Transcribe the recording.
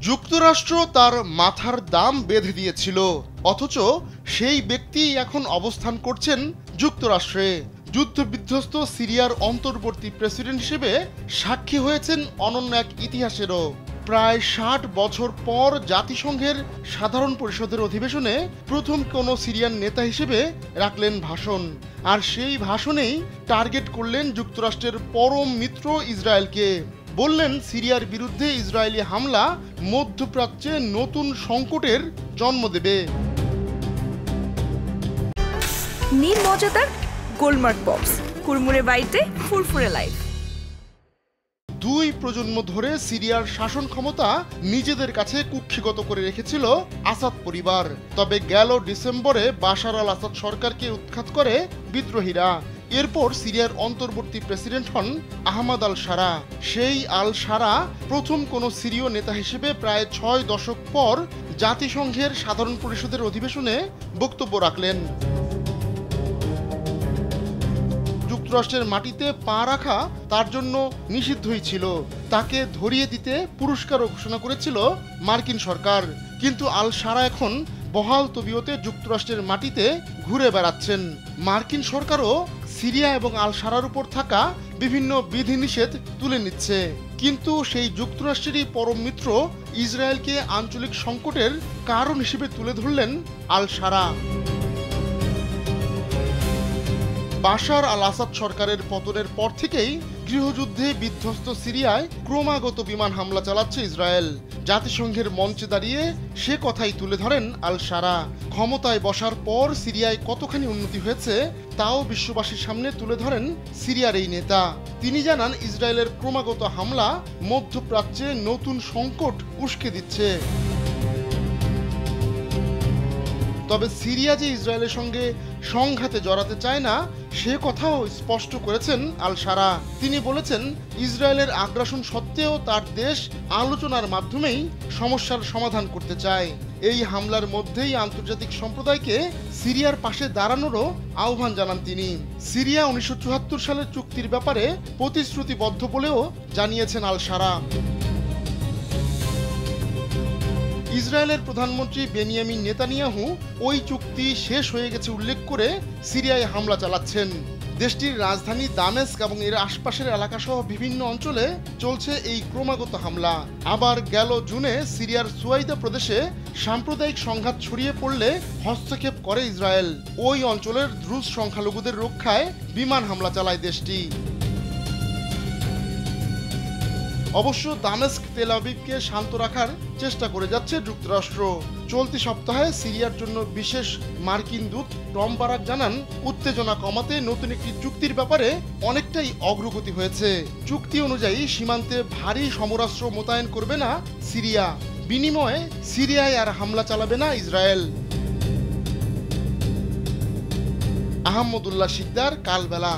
যুক্তরাষ্ট্র তার মাথার দাম বেঁধে দিয়েছিল, অথচ সেই ব্যক্তি এখন অবস্থান করছেন যুক্তরাষ্ট্রে। যুদ্ধবিধ্বস্ত সিরিয়ার অন্তর্বর্তী প্রেসিডেন্ট হিসেবে সাক্ষী হয়েছেন অনন্য এক ইতিহাসেরও। প্রায় ৬০ বছর পর জাতিসংঘের সাধারণ পরিষদের অধিবেশনে প্রথম কোনো সিরিয়ান নেতা হিসেবে রাখলেন ভাষণ। আর সেই ভাষণেই টার্গেট করলেন যুক্তরাষ্ট্রের পরম মিত্র ইসরায়েলকে। বললেন, সিরিয়ার বিরুদ্ধে ইসরায়েলি হামলা মধ্যপ্রাচ্যে নতুন সংকটের জন্ম দেবে। নিন মজাদার গোলমার্ক পপস, কুরমুরে বাইটে ফুরফুরে লাইফ। দুই প্রজন্ম ধরে সিরিয়ার শাসন ক্ষমতা নিজেদের কাছে কুক্ষিগত করে রেখেছিল আসাদ পরিবার। তবে গেল ডিসেম্বরে বাশার আল আসাদ সরকারকে উৎখাত করে বিদ্রোহীরা। এরপর সিরিয়ার অন্তর্বর্তী প্রেসিডেন্ট হন আহমাদ আল সারা। সেই আল সারা প্রথম কোনো সিরীয় নেতা হিসেবে প্রায় ৬ দশক পর জাতিসংঘের সাধারণ পরিষদের অধিবেশনে বক্তব্য রাখলেন। যুক্তরাষ্ট্রের মাটিতে পা রাখা তার জন্য নিষিদ্ধই ছিল। তাকে ধরিয়ে দিতে পুরস্কারও ঘোষণা করেছিল মার্কিন সরকার। কিন্তু আল সারা এখন বহাল তবিয়তে যুক্তরাষ্ট্রের মাটিতে ঘুরে বেড়াচ্ছেন। মার্কিন সরকারও সিরিয়া এবং আল সারার উপর থাকা বিভিন্ন বিধিনিষেধ তুলে নিচ্ছে। কিন্তু সেই যুক্তরাষ্ট্রেরই পরম মিত্র ইসরায়েলকে আঞ্চলিক সংকটের কারণ হিসেবে তুলে ধরলেন আল সারা। বাশার আল আসাদ সরকারের পতনের পর থেকেই গৃহযুদ্ধে বিধ্বস্ত সিরিয়ায় ক্রমাগত বিমান হামলা চালাচ্ছে ইসরায়েল। জাতিসংঘের মঞ্চে দাঁড়িয়ে সে কথাই তুলে ধরেন আল সারা। ক্ষমতায় বসার পর সিরিয়ায় কতখানি উন্নতি হয়েছে তাও বিশ্ববাসীর সামনে তুলে ধরেন সিরিয়ার এই নেতা। তিনি জানান, ইসরায়েলের ক্রমাগত হামলা মধ্যপ্রাচ্যে নতুন সংকট উস্কে দিচ্ছে। তবে সিরিয়া যে ইসরায়েলের সঙ্গে সংঘাতে জড়াতে চায় না সে কথাও স্পষ্ট করেছেন আল সারা। তিনি বলেছেন, ইসরায়েলের আগ্রাসন সত্ত্বেও তার দেশ আলোচনার মাধ্যমেই সমস্যার সমাধান করতে চায়। এই হামলার মধ্যেই আন্তর্জাতিক সম্প্রদায়কে সিরিয়ার পাশে দাঁড়ানোরও আহ্বান জানান তিনি। সিরিয়া ১৯৭৪ সালের চুক্তির ব্যাপারে প্রতিশ্রুতিবদ্ধ বলেও জানিয়েছেন আল সারা। ইসরায়েলের প্রধানমন্ত্রী বেনিয়ামিন নেতানিয়াহু ওই চুক্তি শেষ হয়ে গেছে উল্লেখ করে সিরিয়ায় হামলা চালাচ্ছেন। দেশটির রাজধানী দামেস্ক এবং এর আশপাশের এলাকাসহ বিভিন্ন অঞ্চলে চলছে এই ক্রমাগত হামলা। আবার গেল জুনে সিরিয়ার সুয়াইদা প্রদেশে সাম্প্রদায়িক সংঘাত ছড়িয়ে পড়লে হস্তক্ষেপ করে ইসরায়েল। ওই অঞ্চলের দ্রুজ সংখ্যালঘুদের রক্ষায় বিমান হামলা চালায় দেশটি। অবশ্য দামেস্ক তেল আবিবকে শান্ত রাখার চেষ্টা করে যাচ্ছে যুক্তরাষ্ট্র। চলতি সপ্তাহে সিরিয়ার জন্য বিশেষ মার্কিন দূত টম বারাক জানান, উত্তেজনা কমাতে নতুন একটি চুক্তির ব্যাপারে অনেকটাই অগ্রগতি হয়েছে। চুক্তি অনুযায়ী সীমান্তে ভারী সমরাস্ত্র মোতায়েন করবে না সিরিয়া, বিনিময়ে সিরিয়ায় আর হামলা চালাবে না ইসরায়েল। আহমদুল্লাহ শিকদার, কালবেলা।